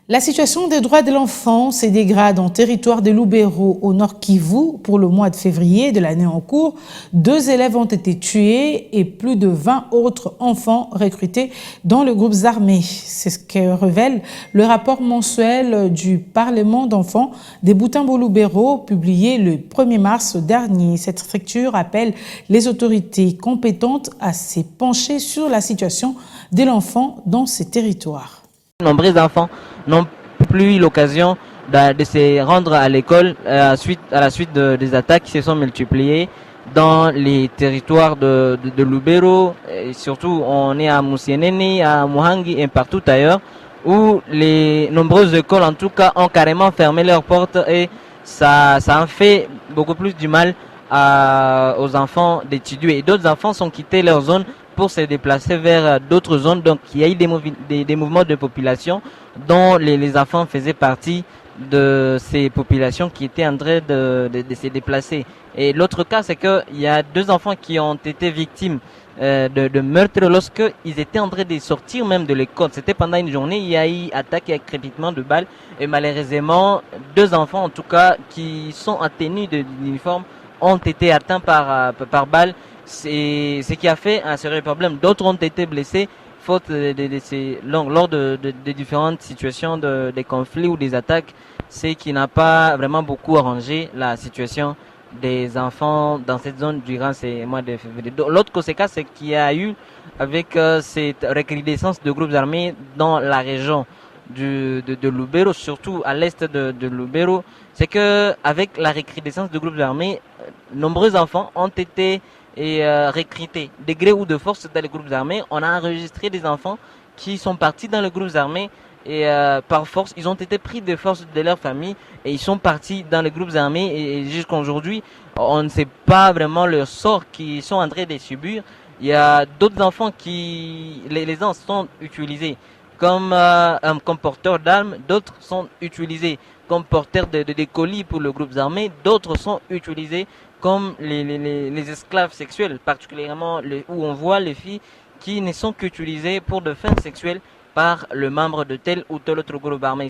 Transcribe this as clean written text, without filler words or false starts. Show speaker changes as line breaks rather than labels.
La situation des droits de l'enfant se dégrade en territoire de Lubero au nord Kivu pour le mois de février de l'année en cours. 2 élèves ont été tués et plus de 20 autres enfants recrutés dans les groupes armés. C'est ce que révèle le rapport mensuel du Parlement d'enfants des Butembo-Lubero publié le 1er mars dernier. Cette structure appelle les autorités compétentes à se pencher sur la situation de l'enfant dans ces territoires.
Nombreux d'enfants n'ont plus eu l'occasion de se rendre à l'école à la suite des attaques qui se sont multipliées dans les territoires de Lubero. Et surtout, on est à Musienene, à Muhangi et partout ailleurs, où les nombreuses écoles, en tout cas, ont carrément fermé leurs portes et ça en fait beaucoup plus du mal aux enfants d'étudier. Et d'autres enfants sont quittés leur zone pour se déplacer vers d'autres zones. Donc il y a eu des mouvements de population dont les enfants faisaient partie de ces populations qui étaient en train de se déplacer. Et l'autre cas, c'est qu'il y a 2 enfants qui ont été victimes de meurtres lorsqu'ils étaient en train de sortir même de l'école. C'était pendant une journée, il y a eu attaque et crépitement de balles. Et malheureusement, 2 enfants en tout cas qui sont en tenue d'uniforme ont été atteints par balles. C'est ce qui a fait un sérieux problème. D'autres ont été blessés faute lors de différentes situations de conflits ou des attaques, ce qui n'a pas vraiment beaucoup arrangé la situation des enfants dans cette zone durant ces mois de février. L'autre conséquence, c'est qu'il y a eu, avec cette recrudescence de groupes armés dans la région de Lubero, surtout à l'est de Lubero, c'est que avec la recrudescence de groupes armés, nombreux enfants ont été recrutés de gré ou de force dans les groupes armés. On a enregistré des enfants qui sont partis dans les groupes armés et par force, ils ont été pris de force de leur famille et ils sont partis dans les groupes armés et jusqu'à aujourd'hui, on ne sait pas vraiment le sort qu'ils sont en train de subir. Il y a d'autres enfants qui, les uns sont utilisés comme porteurs d'armes, d'autres sont utilisés comme porteurs de colis pour les groupes armés, d'autres sont utilisés comme les esclaves sexuels, particulièrement où on voit les filles qui ne sont qu'utilisées pour de fins sexuelles par le membre de tel ou tel autre groupe armé.